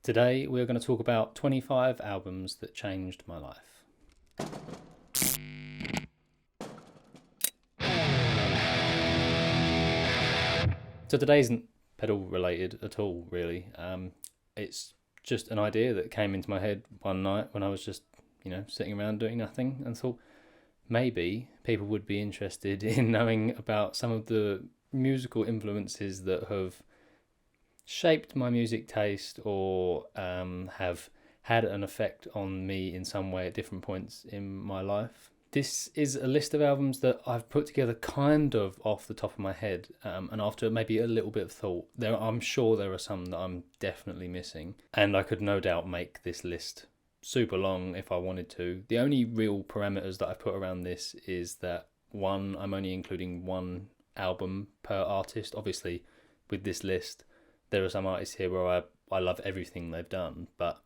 Today we're going to talk about 25 albums that changed my life. So today isn't pedal related at all, really. It's just an idea that came into my head one night when I was just, sitting around doing nothing, and thought maybe people would be interested in knowing about some of the musical influences that have shaped my music taste or have had an effect on me in some way at different points in my life. This is a list of albums that I've put together kind of off the top of my head, and after maybe a little bit of thought. I'm sure there are some that I'm definitely missing, and I could no doubt make this list super long if I wanted to. The only real parameters that I've put around this is that, one, I'm only including one album per artist. Obviously, with this list, there are some artists here where I love everything they've done, but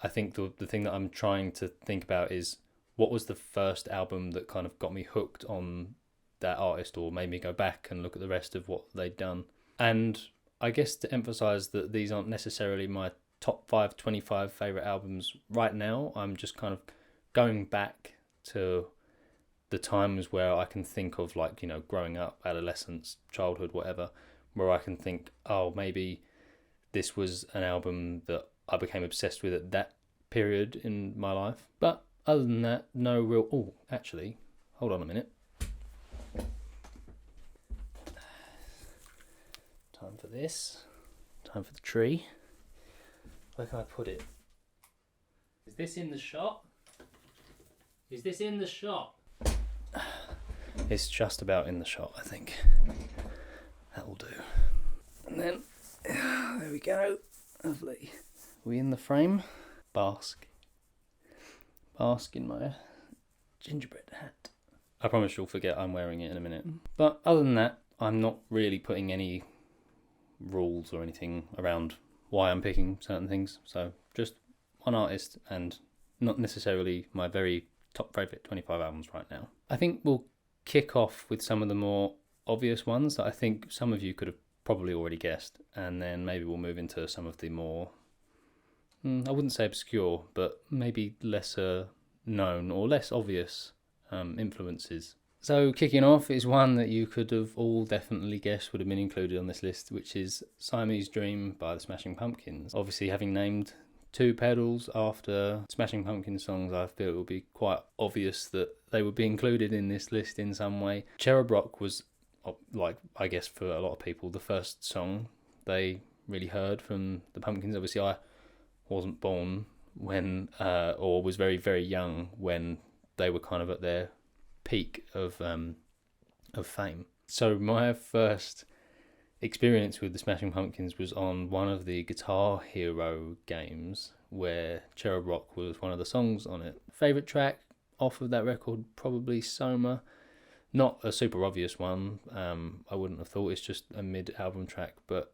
I think the thing that I'm trying to think about is, what was the first album that kind of got me hooked on that artist or made me go back and look at the rest of what they'd done? And I guess to emphasise that these aren't necessarily my top 25 favourite albums right now. I'm just kind of going back to the times where I can think of, like, growing up, adolescence, childhood, whatever, where I can think, oh, maybe this was an album that I became obsessed with at that period in my life. But other than that, no real... Oh, actually, hold on a minute. Time for this. Time for the tree. Where can I put it? Is this in the shot? Is this in the shot? It's just about in the shot, I think. That will do. And then, there we go. Lovely. We in the frame? Bask in my gingerbread hat. I promise you'll forget I'm wearing it in a minute. But other than that, I'm not really putting any rules or anything around why I'm picking certain things. So just one artist, and not necessarily my very top favourite 25 albums right now. I think we'll kick off with some of the more obvious ones that I think some of you could have probably already guessed, and then maybe we'll move into some of the more, I wouldn't say obscure, but maybe lesser known or less obvious influences. So kicking off is one that you could have all definitely guessed would have been included on this list, which is Siamese Dream by the Smashing Pumpkins. Obviously, having named two pedals after Smashing Pumpkins songs, I feel it would be quite obvious that they would be included in this list in some way. Cherub Rock was, like, I guess for a lot of people, the first song they really heard from the Pumpkins. Obviously, I wasn't born when, or was very, very young when they were kind of at their peak of fame. So my first experience with the Smashing Pumpkins was on one of the Guitar Hero games where Cherub Rock was one of the songs on it. Favourite track off of that record, probably Soma. Not a super obvious one, I wouldn't have thought. It's just a mid-album track, but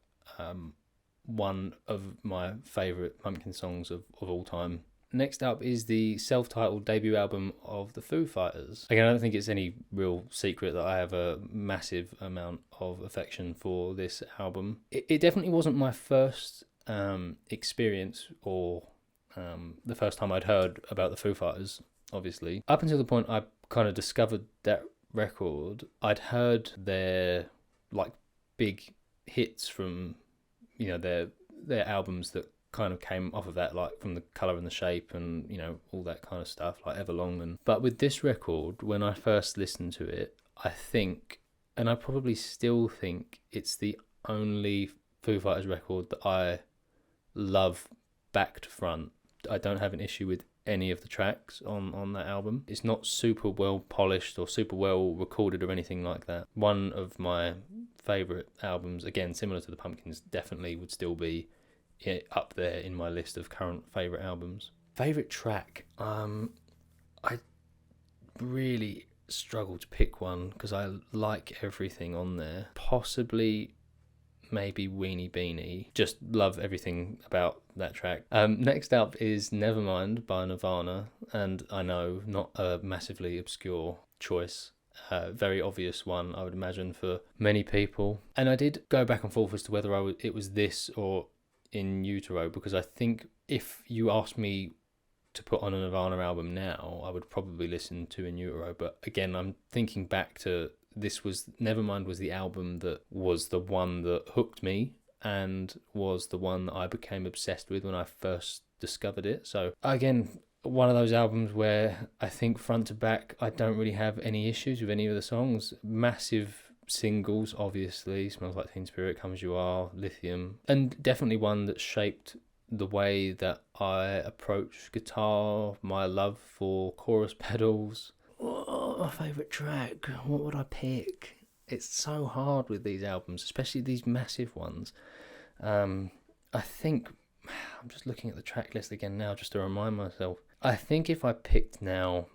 one of my favourite Pumpkin songs of all time. Next up is the self-titled debut album of the FOO FIGHTERS. Again, I don't think it's any real secret that I have a massive amount of affection for this album. It definitely wasn't my first experience or the first time I'd heard about the FOO FIGHTERS, obviously. Up until the point I kind of discovered that record, I'd heard their big hits from their albums that kind of came off of that, like from The Colour and the Shape and all that kind of stuff, like Everlong. But with this record, when I first listened to it, I think, and I probably still think, it's the only Foo Fighters record that I love back to front. I don't have an issue with any of the tracks on that album. It's not super well polished or super well recorded or anything like that. One of my favourite albums, again similar to the Pumpkins, definitely would still be up there in my list of current favourite albums. Favourite track, I really struggle to pick one because I like everything on there. Possibly maybe Weenie Beanie. Just love everything about that track. Next up is Nevermind by Nirvana, and I know not a massively obscure choice. Very obvious one, I would imagine, for many people. And I did go back and forth as to whether it was this or In Utero, because I think if you asked me to put on a Nirvana album now, I would probably listen to In Utero. But again, I'm thinking back to Nevermind was the album that was the one that hooked me and was the one that I became obsessed with when I first discovered it. So again, one of those albums where I think front to back I don't really have any issues with any of the songs. Massive singles, obviously, Smells Like Teen Spirit, Come As You Are, Lithium, and definitely one that shaped the way that I approach guitar, my love for chorus pedals. Oh, my favourite track, what would I pick? It's so hard with these albums, especially these massive ones. I think, I'm just looking at the track list again now just to remind myself. I think if I picked now,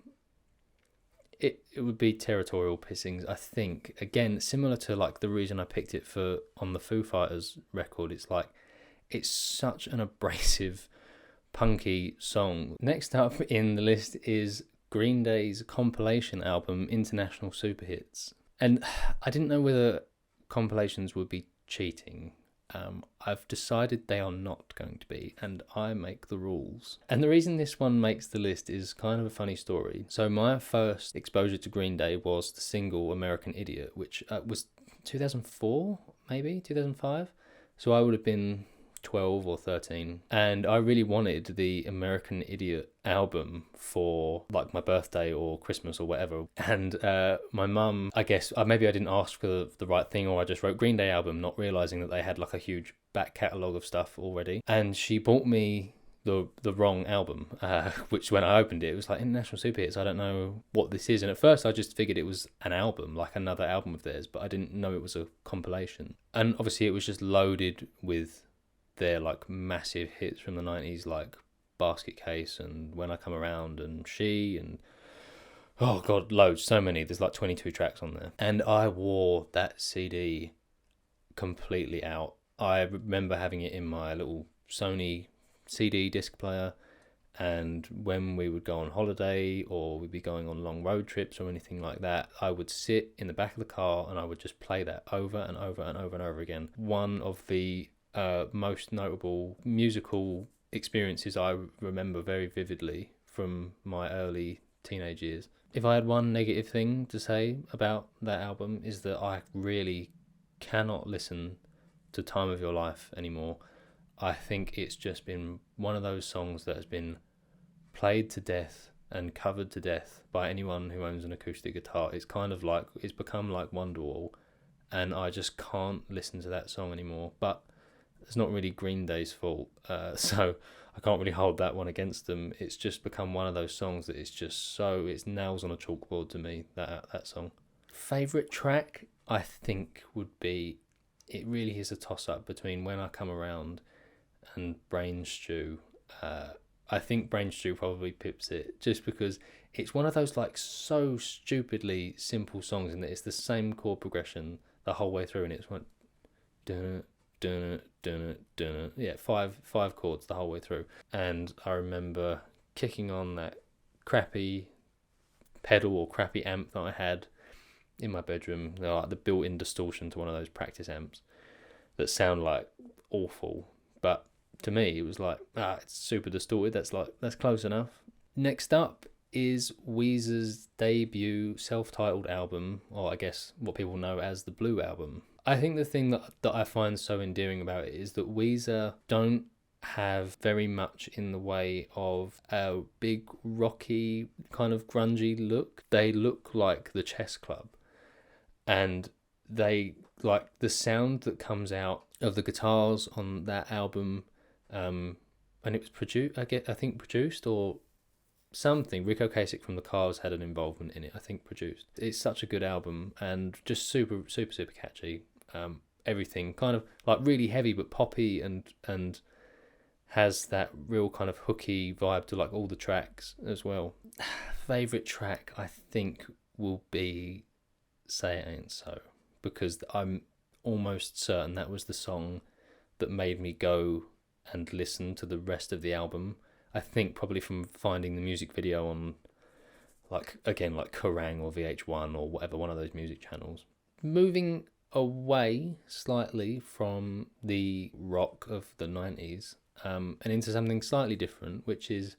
it would be Territorial Pissings. I think, again, similar to like the reason I picked it for on the Foo Fighters record, it's such an abrasive, punky song. Next up in the list is Green Day's compilation album, International Superhits. And I didn't know whether compilations would be cheating. I've decided they are not going to be, and I make the rules. And the reason this one makes the list is kind of a funny story. So my first exposure to Green Day was the single American Idiot, which was 2004, maybe 2005. So I would have been 12 or 13, and I really wanted the American Idiot album for like my birthday or Christmas or whatever. And my mum, I guess maybe I didn't ask for the right thing, or I just wrote Green Day album not realizing that they had like a huge back catalogue of stuff already, and she bought me the wrong album, which when I opened it, it was like International Superhits. I don't know what this is, and at first I just figured it was an album, like another album of theirs, but I didn't know it was a compilation. And obviously it was just loaded with their like massive hits from the 90s, like Basket Case and When I Come Around and She, and oh god, loads, so many. There's like 22 tracks on there, and I wore that CD completely out. I remember having it in my little Sony CD disc player, and when we would go on holiday or we'd be going on long road trips or anything like that, I would sit in the back of the car and I would just play that over and over and over and over again. One of the most notable musical experiences I remember very vividly from my early teenage years. If I had one negative thing to say about that album, is that I really cannot listen to Time of Your Life anymore. I think it's just been one of those songs that has been played to death and covered to death by anyone who owns an acoustic guitar. It's kind of like, it's become like Wonderwall, and I just can't listen to that song anymore. But it's not really Green Day's fault, so I can't really hold that one against them. It's just become one of those songs that it's nails on a chalkboard to me, that song. Favourite track, I think, would be, it really is a toss-up between When I Come Around and Brain Stew. I think Brain Stew probably pips it, just because it's one of those like so stupidly simple songs, and it's the same chord progression the whole way through, and it's one dun dun dun dun, yeah, five chords the whole way through. And I remember kicking on that crappy pedal or crappy amp that I had in my bedroom, like the built-in distortion to one of those practice amps that sound like awful, but to me it was like, it's super distorted, that's close enough. Next up is Weezer's debut self-titled album, or I guess what people know as the Blue Album. I think the thing that I find so endearing about it is that Weezer don't have very much in the way of a big rocky kind of grungy look. They look like the Chess Club, and they like the sound that comes out of the guitars on that album, and it was produced or something. Rick Ocasek from the Cars had an involvement in it, I think produced. It's such a good album and just super catchy. Everything kind of like really heavy but poppy, and has that real kind of hooky vibe to like all the tracks as well. Favorite track I think will be Say It Ain't So, because I'm almost certain that was the song that made me go and listen to the rest of the album. I think probably from finding the music video on like Kerrang or VH1 or whatever, one of those music channels. Moving away slightly from the rock of the 90s and into something slightly different, which is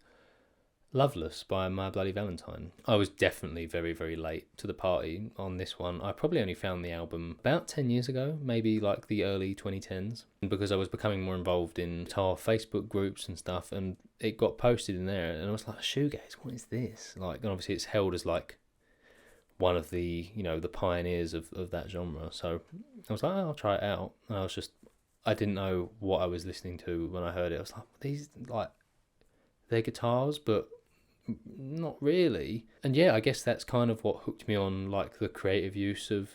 Loveless by My Bloody Valentine. I was definitely very, very late to the party on this one. I probably only found the album about 10 years ago, maybe like the early 2010s, because I was becoming more involved in guitar Facebook groups and stuff, and it got posted in there, and I was like, shoegaze, what is this? Like, and obviously it's held as like one of the, you know, the pioneers of that genre. So I was like, oh, I'll try it out. And I didn't know what I was listening to when I heard it. I was like, these, like, they're guitars, but not really. And yeah, I guess that's kind of what hooked me on, like, the creative use of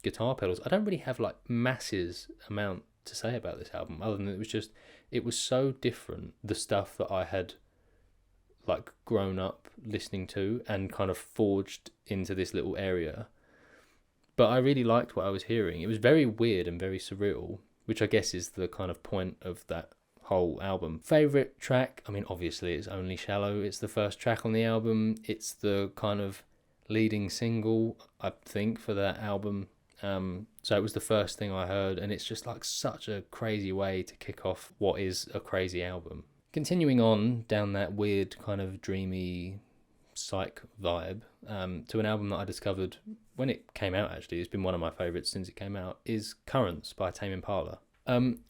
guitar pedals. I don't really have like masses amount to say about this album, other than it was so different, the stuff that I had like grown up listening to and kind of forged into this little area. But I really liked what I was hearing. It was very weird and very surreal, which I guess is the kind of point of that whole album. Favourite track? I mean, obviously it's Only Shallow. It's the first track on the album. It's the kind of leading single, I think, for that album. So it was the first thing I heard, and it's just like such a crazy way to kick off what is a crazy album. Continuing on down that weird kind of dreamy psych vibe, to an album that I discovered when it came out, actually, it's been one of my favourites since it came out, is Currents by Tame Impala.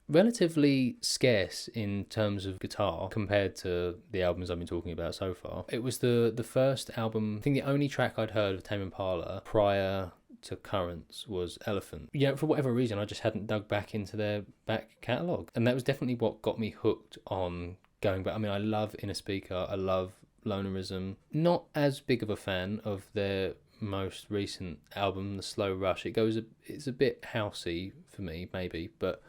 Relatively scarce in terms of guitar compared to the albums I've been talking about so far. It was the first album, I think the only track I'd heard of Tame Impala prior to Currents was Elephant. Yeah, for whatever reason, I just hadn't dug back into their back catalogue. And that was definitely what got me hooked on going back. I mean, I love Inner Speaker, I love Lonerism. Not as big of a fan of their most recent album, The Slow Rush. It's a bit housey for me, maybe, but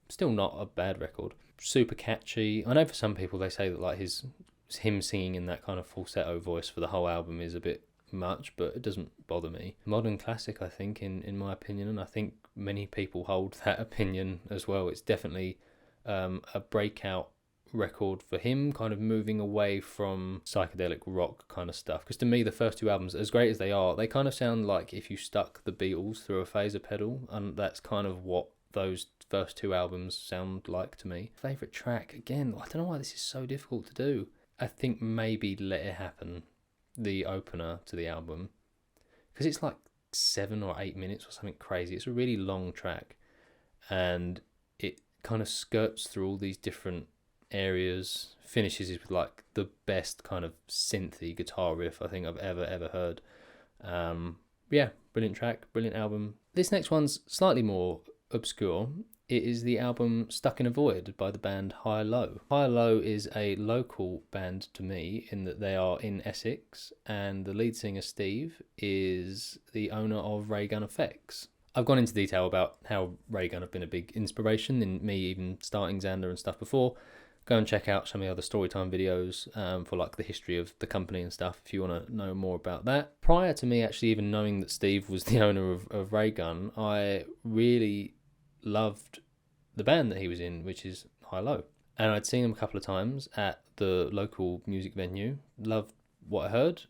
still not a bad record. Super catchy. I know for some people they say that like him singing in that kind of falsetto voice for the whole album is a bit much, but it doesn't bother me. Modern classic, I think, in my opinion, and I think many people hold that opinion as well. It's definitely a breakout record for him, kind of moving away from psychedelic rock kind of stuff, because to me the first two albums, as great as they are, they kind of sound like if you stuck the Beatles through a phaser pedal, and that's kind of what those first two albums sound like to me. Favourite track, again, I don't know why this is so difficult to do. I think maybe Let It Happen, the opener to the album, because it's like 7 or 8 minutes or something crazy. It's a really long track, and it kind of skirts through all these different areas, finishes with like the best kind of synthy guitar riff I think I've ever heard. Yeah, brilliant track, brilliant album. This next one's slightly more obscure. It is the album Stuck in a Void by the band High Low. High Low is a local band to me in that they are in Essex, and the lead singer Steve is the owner of Ray Gun Effects. I've gone into detail about how Ray Gun have been a big inspiration in me even starting Xander and stuff before. Go and check out some of the other Storytime videos for like the history of the company and stuff if you want to know more about that. Prior to me actually even knowing that Steve was the owner of Ray Gun, I really loved the band that he was in, which is High Low. And I'd seen him a couple of times at the local music venue. Loved what I heard.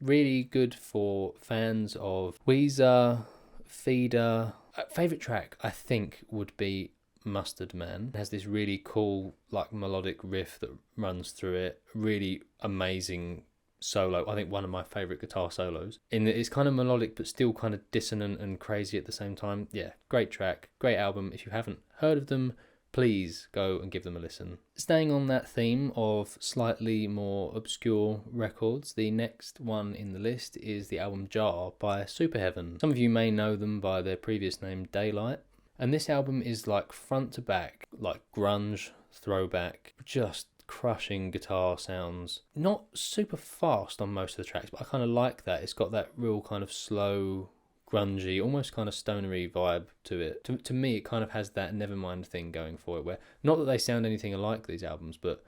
Really good for fans of Weezer, Feeder. Favourite track, I think, would be Mustard Man. It has this really cool like melodic riff that runs through it. Really amazing solo. I think one of my favourite guitar solos. In that it's kind of melodic but still kind of dissonant and crazy at the same time. Yeah, great track, great album. If you haven't heard of them, please go and give them a listen. Staying on that theme of slightly more obscure records, the next one in the list is the album Jar by Superheaven. Some of you may know them by their previous name Daylight. And this album is like front to back, like grunge, throwback, just crushing guitar sounds. Not super fast on most of the tracks, but I kind of like that. It's got that real kind of slow, grungy, almost kind of stonery vibe to it. To me, it kind of has that Nevermind thing going for it, where not that they sound anything alike, these albums, but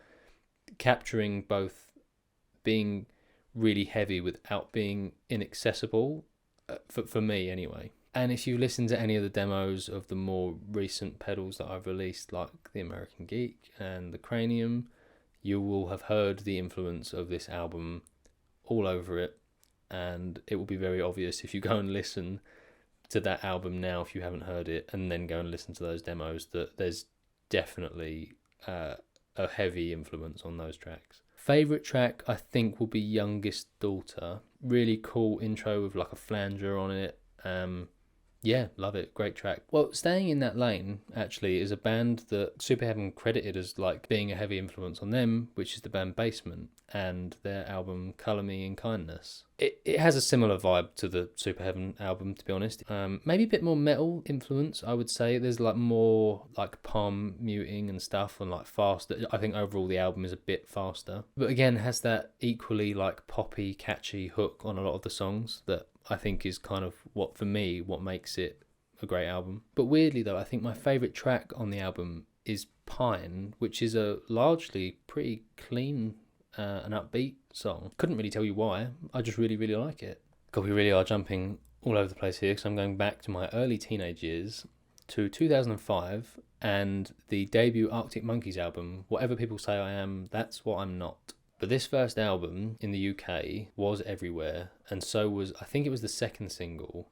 capturing both being really heavy without being inaccessible, for me anyway. And if you listen to any of the demos of the more recent pedals that I've released, like the American Geek and the Cranium, you will have heard the influence of this album all over it. And it will be very obvious if you go and listen to that album now if you haven't heard it, and then go and listen to those demos, that there's definitely a heavy influence on those tracks. Favourite track, I think, will be Youngest Daughter. Really cool intro with like a flanger on it. Yeah, love it. Great track. Well, staying in that lane, actually, is a band that Superheaven credited as like being a heavy influence on them, which is the band Basement, and their album COLOURMEINKINDNESS. It has a similar vibe to the Superheaven album, to be honest. Maybe a bit more metal influence, I would say. There's like more like palm muting and stuff, and like faster. I think overall the album is a bit faster, but again has that equally like poppy, catchy hook on a lot of the songs that I think is kind of what makes it a great album. But weirdly though, I think my favourite track on the album is Pine, which is a largely pretty clean and upbeat song. Couldn't really tell you why, I just really like it. God, we really are jumping all over the place here, because I'm going back to my early teenage years, to 2005, and the debut Arctic Monkeys album, Whatever People Say I Am, That's What I'm Not. But this first album in the UK was everywhere, and so was, I think it was the second single,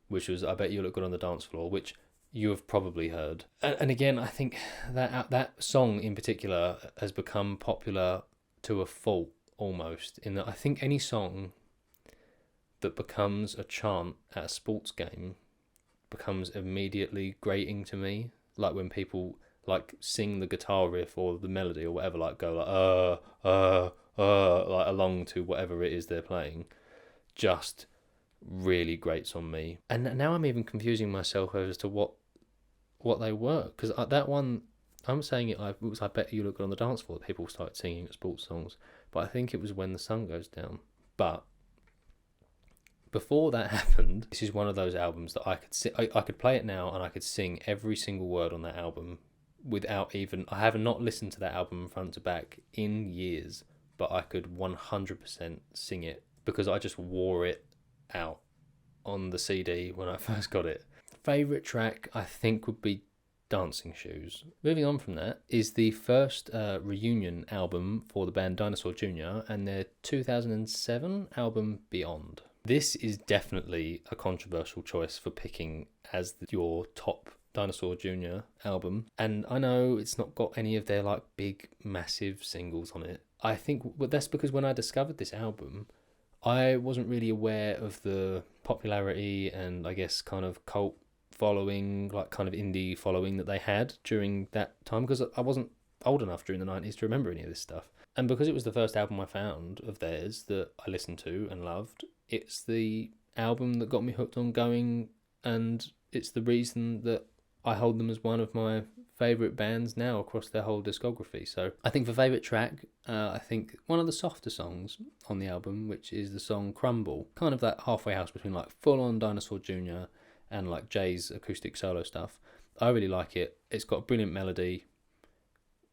which was I Bet You Look Good on the Dance Floor, which you have probably heard. And again, I think that song in particular has become popular to a fault almost, in that I think any song that becomes a chant at a sports game becomes immediately grating to me. Like when people like sing the guitar riff or the melody or whatever, like go like like along to whatever it is they're playing, just really grates on me. And now I'm even confusing myself as to what they were, because that one, I'm saying it was I Bet You Look Good on the Dance Floor that people started singing at sports songs, but I think it was When the Sun Goes Down. But before that happened, this is one of those albums that I could play it now and I could sing every single word on that album without even, I have not listened to that album front to back in years, but I could 100% sing it because I just wore it out on the CD when I first got it. Favourite track I think would be Dancing Shoes. Moving on from that is the first reunion album for the band Dinosaur Jr. and their 2007 album Beyond. This is definitely a controversial choice for picking as your top Dinosaur Jr. album, and I know it's not got any of their like big massive singles on it. I think that's because when I discovered this album, I wasn't really aware of the popularity and I guess kind of cult following, like kind of indie following that they had during that time, because I wasn't old enough during the 90s to remember any of this stuff. And because it was the first album I found of theirs that I listened to and loved, it's the album that got me hooked on going, and it's the reason that I hold them as one of my favourite bands now across their whole discography. So I think for favourite track, I think one of the softer songs on the album, which is the song Crumble, kind of that halfway house between like full-on Dinosaur Jr. and like Jay's acoustic solo stuff. I really like it. It's got a brilliant melody.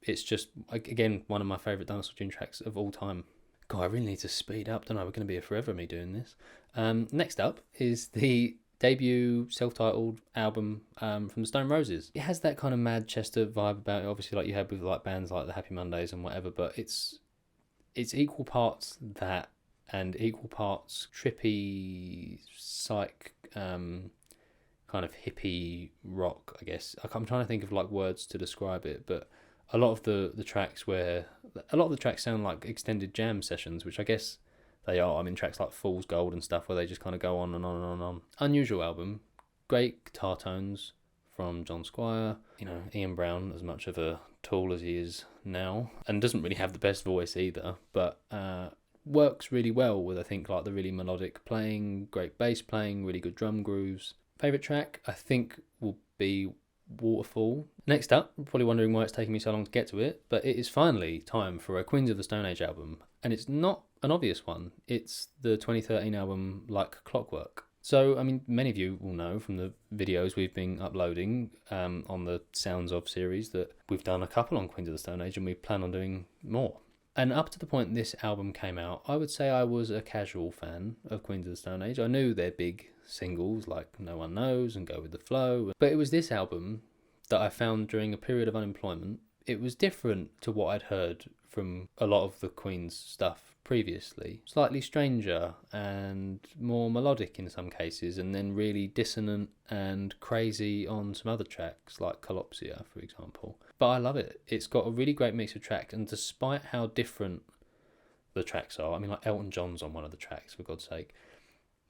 It's just, again, one of my favourite Dinosaur Jr. tracks of all time. God, I really need to speed up, don't I? We're going to be here forever, me doing this. Next up is the debut self-titled album from the Stone Roses. It has that kind of Manchester vibe about it, obviously, like you had with like bands like the Happy Mondays and whatever, but it's equal parts that and equal parts trippy, psych, kind of hippie rock, I guess. I'm trying to think of like words to describe it, but a lot of the tracks sound like extended jam sessions, which I guess they are. I mean, tracks like Fool's Gold and stuff where they just kind of go on and on and on and on. Unusual album. Great guitar tones from John Squire. You know, Ian Brown, as much of a tool as he is now, and doesn't really have the best voice either, but works really well with, I think, like the really melodic playing, great bass playing, really good drum grooves. Favourite track, I think, will be Waterfall. Next up, probably wondering why it's taking me so long to get to it, but it is finally time for a Queens of the Stone Age album, and it's not an obvious one. It's the 2013 album Like Clockwork. So, I mean, many of you will know from the videos we've been uploading on the Sounds Of series that we've done a couple on Queens of the Stone Age and we plan on doing more. And up to the point this album came out, I would say I was a casual fan of Queens of the Stone Age. I knew their big singles like No One Knows and Go With The Flow, but it was this album that I found during a period of unemployment it was different to what I'd heard from a lot of the Queen's stuff previously. Slightly stranger and more melodic in some cases, and then really dissonant and crazy on some other tracks, like Colopsia, for example. But I love it. It's got a really great mix of tracks, and despite how different the tracks are, I mean, like Elton John's on one of the tracks, for God's sake,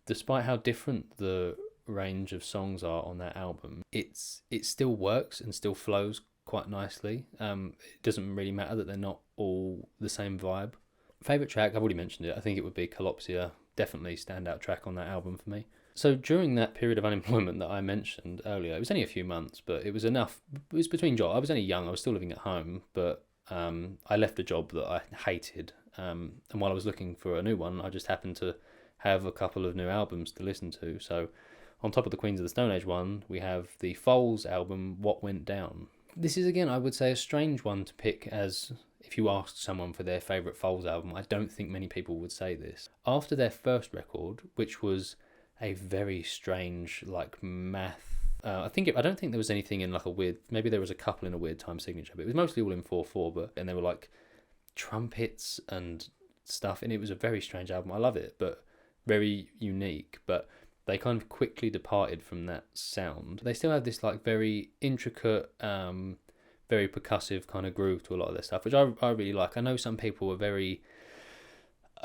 despite how different the range of songs are on that album, it still works and still flows quite nicely. It doesn't really matter that they're not all the same vibe. Favourite track, I've already mentioned it, I think it would be Colopsia. Definitely standout track on that album for me. So during that period of unemployment that I mentioned earlier, it was only a few months, but it was enough. It was between jobs. I was only young, I was still living at home, but I left a job that I hated. And while I was looking for a new one, I just happened to have a couple of new albums to listen to. So on top of the Queens of the Stone Age one, we have the Foals album, What Went Down. This is, again, I would say, a strange one to pick as if you asked someone for their favourite Foals album. I don't think many people would say this. After their first record, which was a very strange, like, math... I don't think there was anything in, like, a weird... Maybe there was a couple in a weird time signature, but it was mostly all in 4/4, and there were, like, trumpets and stuff, and it was a very strange album. I love it, but very unique, but they kind of quickly departed from that sound. They still have this, like, very intricate, very percussive kind of groove to a lot of their stuff, which I really like. I know some people are very,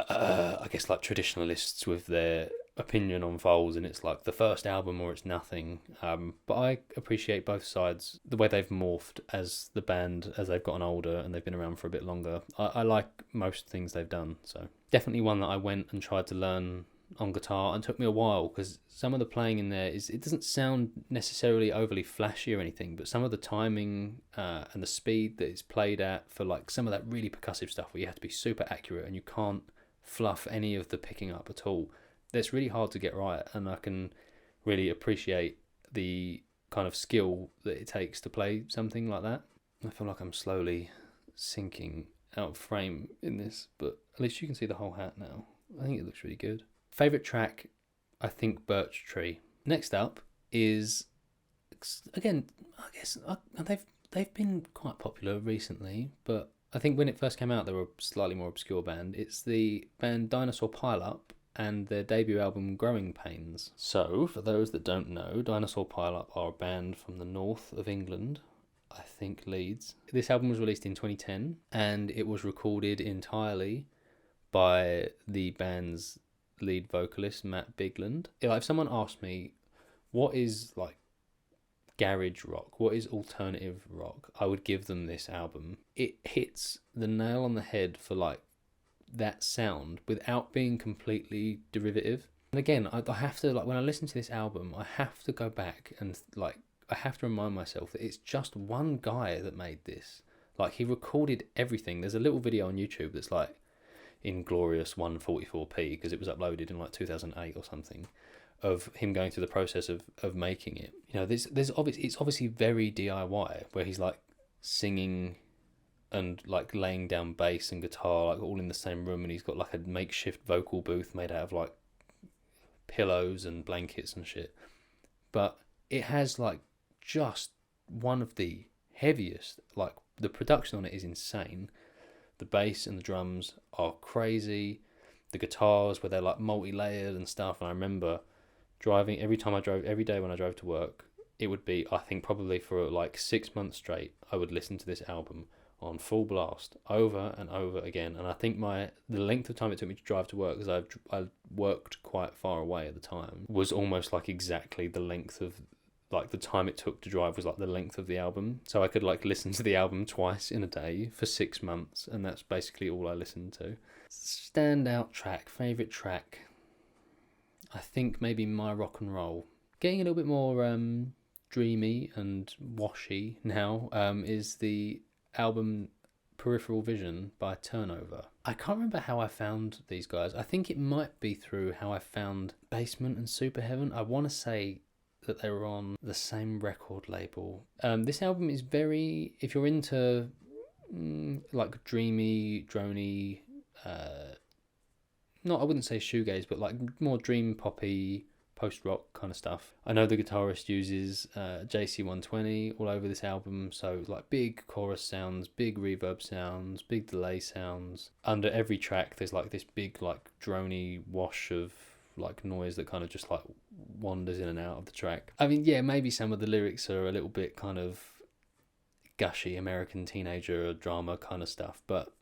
I guess, like, traditionalists with their opinion on Foals, and it's like the first album or it's nothing. But I appreciate both sides, the way they've morphed as the band, as they've gotten older and they've been around for a bit longer. I like most things they've done, so definitely one that I went and tried to learn on guitar, and took me a while because some of the playing in there it doesn't sound necessarily overly flashy or anything, but some of the timing and the speed that it's played at for, like, some of that really percussive stuff where you have to be super accurate and you can't fluff any of the picking up at all, that's really hard to get right, and I can really appreciate the kind of skill that it takes to play something like that. I feel like I'm slowly sinking out of frame in this, but at least you can see the whole hat now. I think it looks really good. Favourite track, I think Birch Tree. Next up is, again, I guess they've been quite popular recently, but I think when it first came out they were a slightly more obscure band. It's the band Dinosaur Pile Up and their debut album Growing Pains. So, for those that don't know, Dinosaur Pile Up are a band from the north of England, I think Leeds. This album was released in 2010 and it was recorded entirely by the band's lead vocalist Matt Bigland. If someone asked me what is, like, garage rock, what is alternative rock, I would give them this album. It hits the nail on the head for, like, that sound without being completely derivative. And again, I have to, like, when I listen to this album, I have to go back and, like, I have to remind myself that it's just one guy that made this. Like, he recorded everything. There's a little video on YouTube that's, like, in glorious 144p because it was uploaded in, like, 2008 or something, of him going through the process of making it. You know, it's obviously very DIY, where he's, like, singing and, like, laying down bass and guitar, like, all in the same room, and he's got, like, a makeshift vocal booth made out of, like, pillows and blankets and shit. But it has, like, just one of the heaviest, like, the production on it is insane. The bass and the drums are crazy. The guitars, where they're, like, multi-layered and stuff. And I remember driving, every day when I drove to work, it would be, I think probably for, like, 6 months straight, I would listen to this album on full blast over and over again. And I think the length of time it took me to drive to work, because I worked quite far away at the time, was almost, like, exactly the length of, like, the time it took to drive was, like, the length of the album. So I could, like, listen to the album twice in a day for 6 months, and that's basically all I listened to. Standout track, favourite track, I think maybe My Rock and Roll. Getting a little bit more dreamy and washy now is the album Peripheral Vision by Turnover. I can't remember how I found these guys. I think it might be through how I found Basement and Superheaven. I want to say that they were on the same record label. This album is very, if you're into like dreamy, drony, I wouldn't say shoegaze, but, like, more dream poppy, post-rock kind of stuff. I know the guitarist uses JC120 all over this album, so like big chorus sounds, big reverb sounds, big delay sounds. Under every track there's like this big like droney wash of like noise that kind of just like wanders in and out of the track. I mean, yeah, maybe some of the lyrics are a little bit kind of gushy American teenager drama kind of stuff, but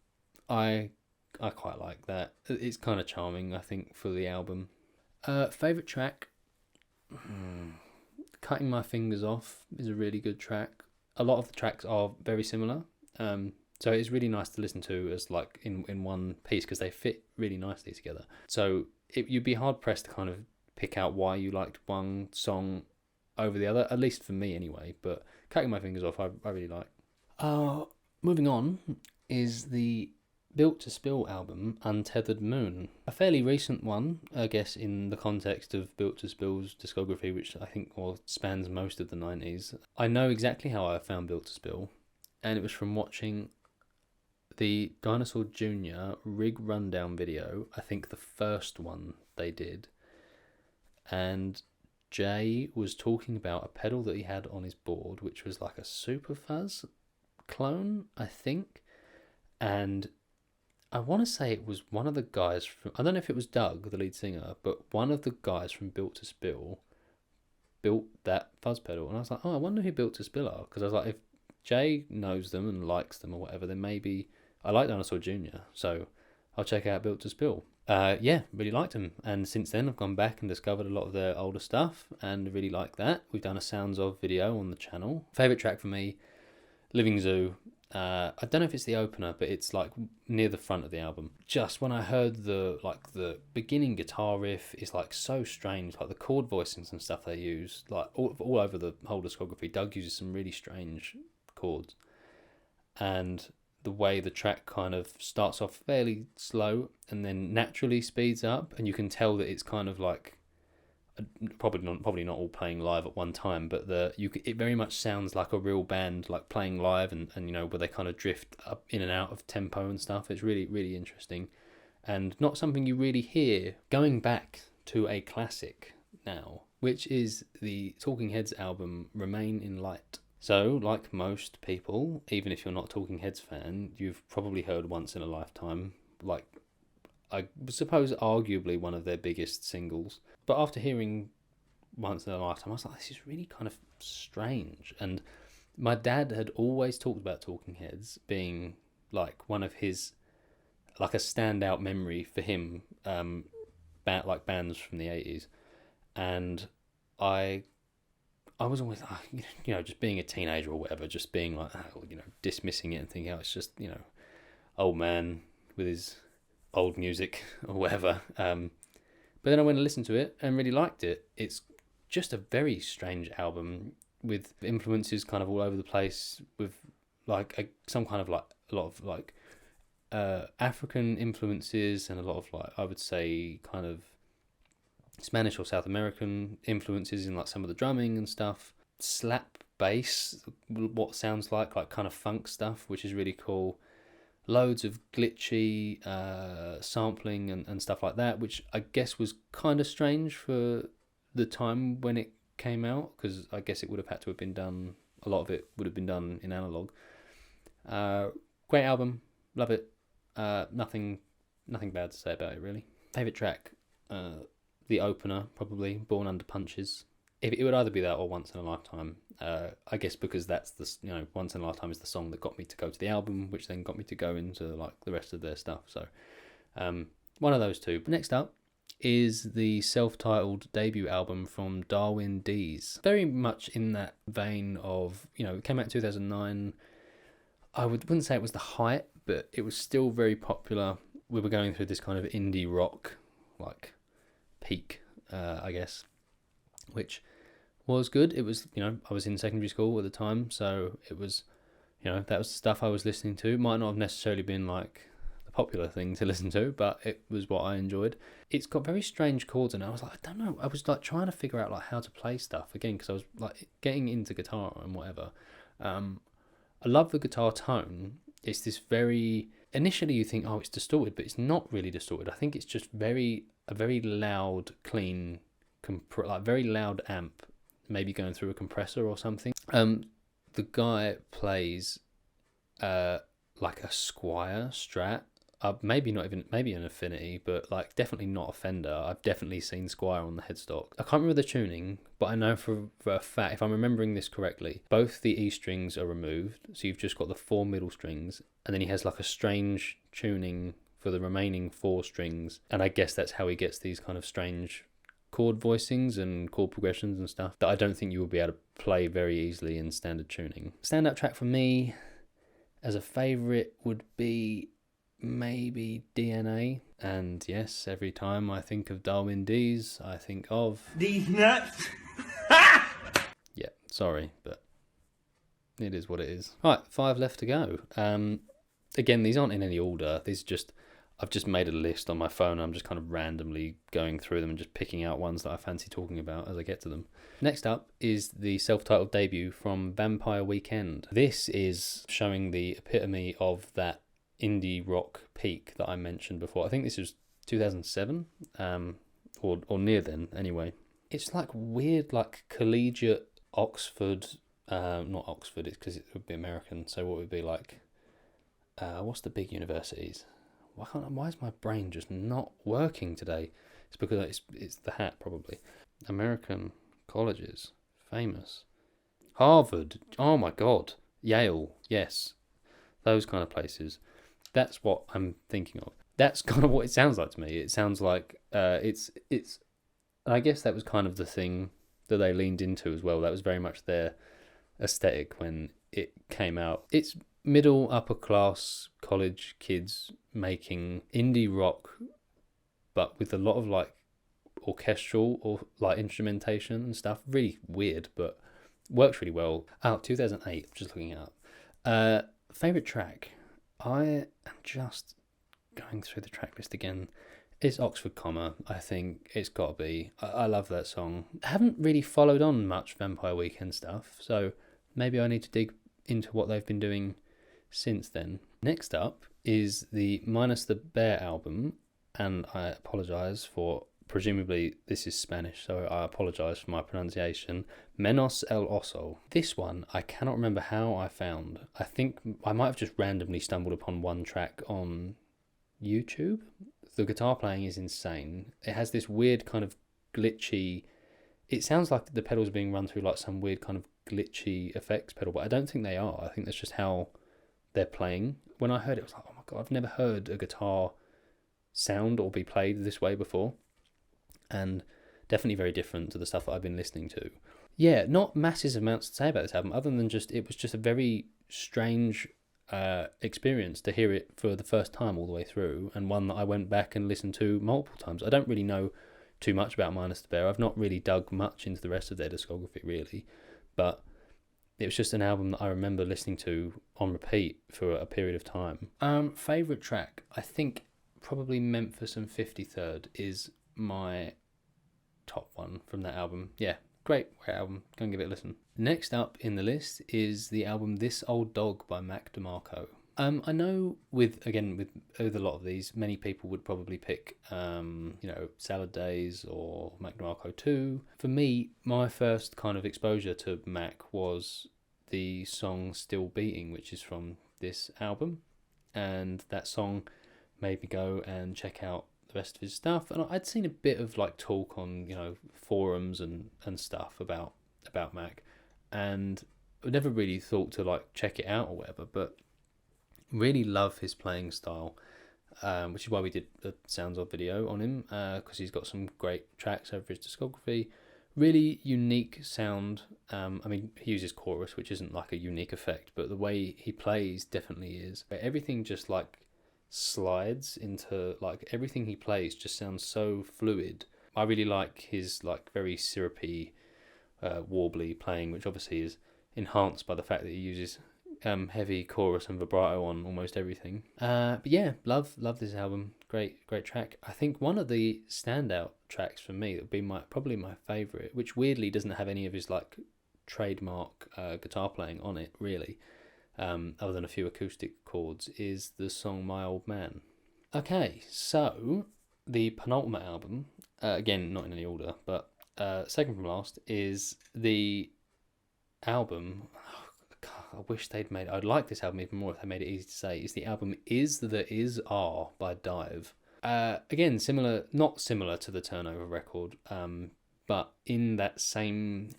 I quite like that. It's kind of charming, I think, for the album. Favourite track? Cutting My Fingers Off is a really good track. A lot of the tracks are very similar, so it's really nice to listen to as like in one piece because they fit really nicely together. So you'd be hard pressed to kind of pick out why you liked one song over the other, at least for me anyway, but Cutting My Fingers Off I really like. Moving on is the Built to Spill album, Untethered Moon. A fairly recent one, I guess, in the context of Built to Spill's discography, which I think spans most of the 90s. I know exactly how I found Built to Spill, and it was from watching the Dinosaur Jr. Rig Rundown video, I think the first one they did, and Jay was talking about a pedal that he had on his board, which was like a Super Fuzz clone, I think, and I want to say it was one of the guys from, I don't know if it was Doug, the lead singer, but one of the guys from Built to Spill built that fuzz pedal. And I was like, oh, I wonder who Built to Spill are. Because I was like, if Jay knows them and likes them or whatever, then maybe, I like Dinosaur Jr., so I'll check out Built to Spill. Yeah, really liked them. And since then, I've gone back and discovered a lot of their older stuff and really like that. We've done a Sounds Of video on the channel. Favourite track for me, Living Zoo. I don't know if it's the opener, but it's like near the front of the album. Just when I heard the beginning guitar riff is like so strange, like the chord voicings and stuff they use, like all over the whole discography. Doug uses some really strange chords, and the way the track kind of starts off fairly slow and then naturally speeds up, and you can tell that it's kind of like probably not all playing live at one time, but it very much sounds like a real band like playing live, and you know, where they kind of drift up in and out of tempo and stuff. It's really, really interesting, and not something you really hear. Going back to a classic now, which is the Talking Heads album Remain in Light. So like most people, even if you're not a Talking Heads fan, you've probably heard Once in a Lifetime, like I suppose arguably one of their biggest singles. But after hearing Once in a Lifetime, I was like, this is really kind of strange. And my dad had always talked about Talking Heads being like one of his, like a standout memory for him, like bands from the 80s. And I was always, you know, just being a teenager or whatever, just being like, you know, dismissing it and thinking, oh, it's just, you know, old man with his old music or whatever. But then I went and listened to it and really liked it. It's just a very strange album with influences kind of all over the place, with like some kind of like a lot of like African influences and a lot of like, I would say, kind of Spanish or South American influences in like some of the drumming and stuff. Slap bass, what sounds like kind of funk stuff, which is really cool. Loads of glitchy sampling and stuff like that, which I guess was kind of strange for the time when it came out, because I guess it would have had to have been done, a lot of it would have been done in analog. Great album, love it. Nothing bad to say about it, really. Favourite track, the opener, probably, Born Under Punches. It would either be that or Once in a Lifetime. I guess because that's the, you know, Once in a Lifetime is the song that got me to go to the album, which then got me to go into like the rest of their stuff. So one of those two. But next up is the self-titled debut album from Darwin Dees. Very much in that vein of, you know, it came out in 2009. I wouldn't say it was the height, but it was still very popular. We were going through this kind of indie rock like peak, I guess, which was good. It was, you know, I was in secondary school at the time, so it was, you know, that was the stuff I was listening to. Might not have necessarily been like the popular thing to listen to, but it was what I enjoyed. It's got very strange chords, and I was like, I don't know, I was like trying to figure out like how to play stuff again, because I was like getting into guitar and whatever. I love the guitar tone. It's this very, initially you think, oh, it's distorted, but it's not really distorted. I think it's just a very loud, clean like very loud amp, maybe going through a compressor or something. The guy plays like a Squire Strat. Maybe not even, maybe an Affinity, but like definitely not a Fender. I've definitely seen Squire on the headstock. I can't remember the tuning, but I know for a fact, if I'm remembering this correctly, both the E strings are removed, so you've just got the 4 middle strings, and then he has like a strange tuning for the remaining 4 strings, and I guess that's how he gets these kind of strange chord voicings and chord progressions and stuff that I don't think you will be able to play very easily in standard tuning. Standout track for me as a favourite would be maybe DNA. And yes, every time I think of Darwin D's, I think of these nuts. Yeah, sorry, but it is what it is. Right, 5 left to go. Again, these aren't in any order. These are just, I've just made a list on my phone. I'm just kind of randomly going through them and just picking out ones that I fancy talking about as I get to them. Next up is the self-titled debut from Vampire Weekend. This is showing the epitome of that indie rock peak that I mentioned before. I think this was 2007, or near then anyway. It's like weird, like collegiate Oxford, not Oxford, it's because it would be American, so what would it be like, what's the big universities? Why is my brain just not working today? It's because it's the hat, probably. American colleges, famous. Harvard, oh my god. Yale, yes. Those kind of places. That's what I'm thinking of. That's kind of what it sounds like to me. It sounds like it's. I guess that was kind of the thing that they leaned into as well. That was very much their aesthetic when it came out. It's middle upper class college kids making indie rock, but with a lot of like orchestral or like instrumentation and stuff. Really weird, but works really well. 2008. Just looking it up. Favorite track. I am just going through the track list again. It's Oxford Comma. I think it's got to be. I love that song. I haven't really followed on much Vampire Weekend stuff, so maybe I need to dig into what they've been doing since then. Next up is the Minus the Bear album, and I apologise for, presumably this is Spanish, so I apologise for my pronunciation. Menos El Oso. This one, I cannot remember how I found. I think I might have just randomly stumbled upon one track on YouTube. The guitar playing is insane. It has this weird kind of glitchy... It sounds like the pedals are being run through like some weird kind of glitchy effects pedal, but I don't think they are. I think that's just how they're playing. When I heard it, I was like, oh my god, I've never heard a guitar sound or be played this way before. And definitely very different to the stuff that I've been listening to. Yeah, not massive amounts to say about this album, other than just it was just a very strange experience to hear it for the first time all the way through, and one that I went back and listened to multiple times. I don't really know too much about Minus the Bear. I've not really dug much into the rest of their discography, really, but it was just an album that I remember listening to on repeat for a period of time. Favourite track? I think probably Memphis and 53rd is my top one from that album. Yeah, great album. Go and give it a listen. Next up in the list is the album This Old Dog by Mac DeMarco. I know with a lot of these, many people would probably pick, Salad Days or Mac DeMarco 2. For me, my first kind of exposure to Mac was the song Still Beating, which is from this album. And that song made me go and check out the rest of his stuff. And I'd seen a bit of like talk on, forums and stuff about Mac. And I never really thought to like check it out or whatever, but really love his playing style, which is why we did a Sounds Of video on him, because he's got some great tracks over his discography. Really unique sound. He uses chorus, which isn't like a unique effect, but the way he plays definitely is. Everything just like slides into, like, everything he plays just sounds so fluid. I really like his like very syrupy, warbly playing, which obviously is enhanced by the fact that he uses heavy chorus and vibrato on almost everything. But yeah, love this album. Great track. I think one of the standout tracks for me that would be probably my favourite, which weirdly doesn't have any of his like trademark guitar playing on it really, other than a few acoustic chords, is the song My Old Man. Okay, so the penultimate album, again not in any order, but second from last, is the album. I wish they'd made. I'd like this album even more if they made it easy to say. Is the album Is the Is Are by diiv. Again, similar, not similar to the Turnover record, but in that same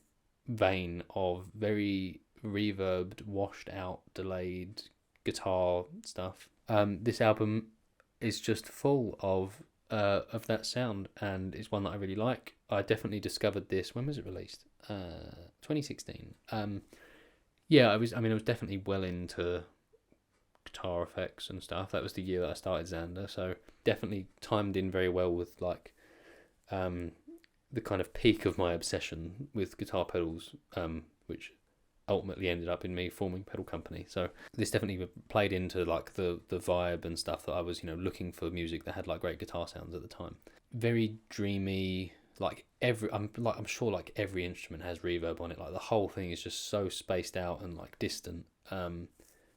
vein of very reverbed, washed out, delayed guitar stuff. This album is just full of that sound, and it's one that I really like. I definitely discovered this. When was it released? 2016. Yeah, I was definitely well into guitar effects and stuff. That was the year that I started Xander, so definitely timed in very well with like the kind of peak of my obsession with guitar pedals, which ultimately ended up in me forming Pedal Company. So this definitely played into like the vibe and stuff that I was, looking for music that had like great guitar sounds at the time. Very dreamy. Like I'm sure like every instrument has reverb on it. Like the whole thing is just so spaced out and like distant.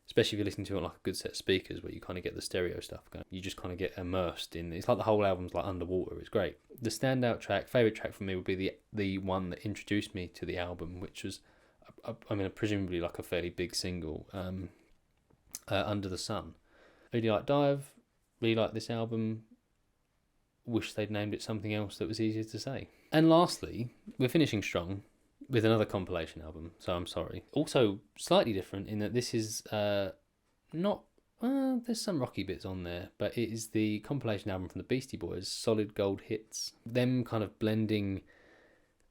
Especially if you're listening to it on like a good set of speakers where you kind of get the stereo stuff going. You just kind of get immersed in. It's like the whole album's like underwater. It's great. The standout track, favorite track for me, would be the one that introduced me to the album, which was, presumably like a fairly big single, Under the Sun. Really like diiv. Really like this album. Wish they'd named it something else that was easier to say. And lastly, we're finishing strong with another compilation album, so I'm sorry. Also slightly different in that this is not... there's some rocky bits on there, but it is the compilation album from the Beastie Boys, SOLIID GOLD HTIS. Them kind of blending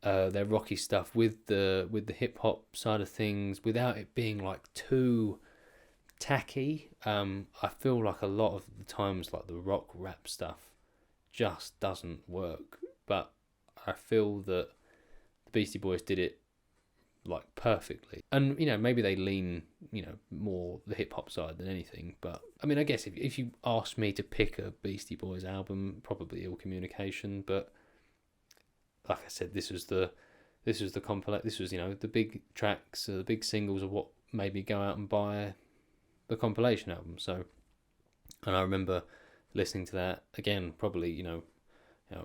their rocky stuff with the hip-hop side of things without it being like too tacky. I feel like a lot of the times like the rock rap stuff just doesn't work, but I feel that the Beastie Boys did it like perfectly. And maybe they lean more the hip hop side than anything, but I guess if you asked me to pick a Beastie Boys album, probably Ill Communication. But like I said, this was the the big tracks, the big singles of what made me go out and buy the compilation album. So, and I remember listening to that again, probably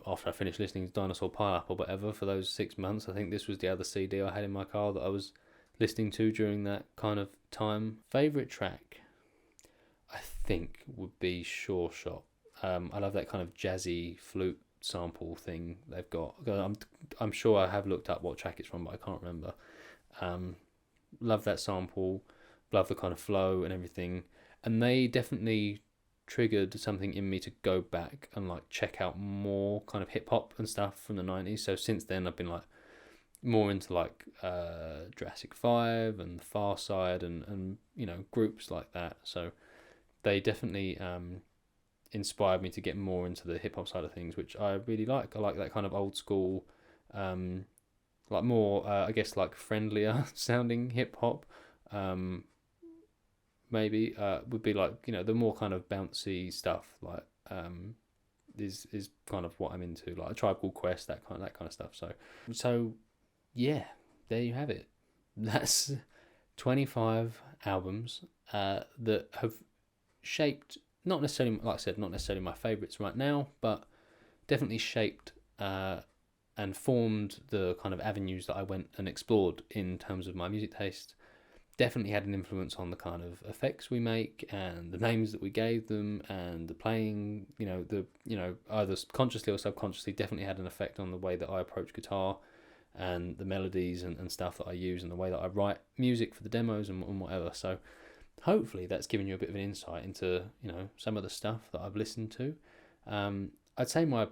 after I finished listening to Dinosaur Pile Up or whatever for those 6 months. I think this was the other CD I had in my car that I was listening to during that kind of time. Favourite track, I think, would be Sure Shot. I love that kind of jazzy flute sample thing they've got. I'm sure I have looked up what track it's from, but I can't remember. Love that sample, love the kind of flow and everything, and they definitely triggered something in me to go back and like check out more kind of hip hop and stuff from the 90s. So since then I've been like more into like Jurassic 5 and the Far Side and groups like that. So they definitely inspired me to get more into the hip hop side of things, which I really like. I like that kind of old school, like more I guess like friendlier sounding hip hop. Maybe would be like the more kind of bouncy stuff, like is kind of what I'm into, like a Tribe Called Quest, that kind of stuff. So yeah, there you have it. That's 25 albums that have shaped, not necessarily, like I said, not necessarily my favourites right now, but definitely shaped and formed the kind of avenues that I went and explored in terms of my music taste. Definitely had an influence on the kind of effects we make and the names that we gave them and the playing, either consciously or subconsciously, definitely had an effect on the way that I approach guitar and the melodies and stuff that I use and the way that I write music for the demos and whatever. So hopefully that's given you a bit of an insight into, some of the stuff that I've listened to. I'd say my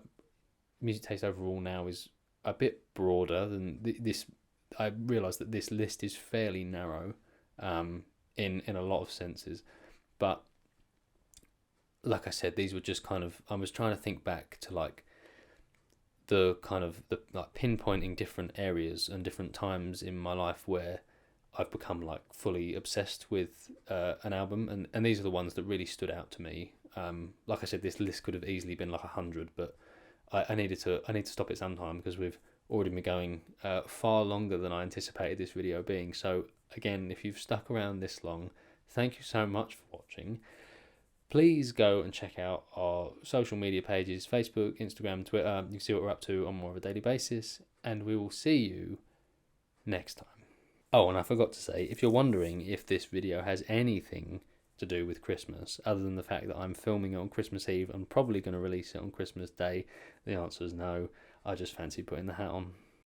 music taste overall now is a bit broader than this. I realise that this list is fairly narrow, in a lot of senses, but like I said, these were just kind of, I was trying to think back to like the kind of the like pinpointing different areas and different times in my life where I've become like fully obsessed with an album, and these are the ones that really stood out to me. Like I said, this list could have easily been like 100, but I need to stop it sometime because we've already been going far longer than I anticipated this video being. So again, if you've stuck around this long, thank you so much for watching. Please go and check out our social media pages, Facebook, Instagram, Twitter. You can see what we're up to on more of a daily basis. and we will see you next time. Oh, and I forgot to say, if you're wondering if this video has anything to do with Christmas, other than the fact that I'm filming it on Christmas Eve and probably going to release it on Christmas Day, the answer is no. I just fancy putting the hat on.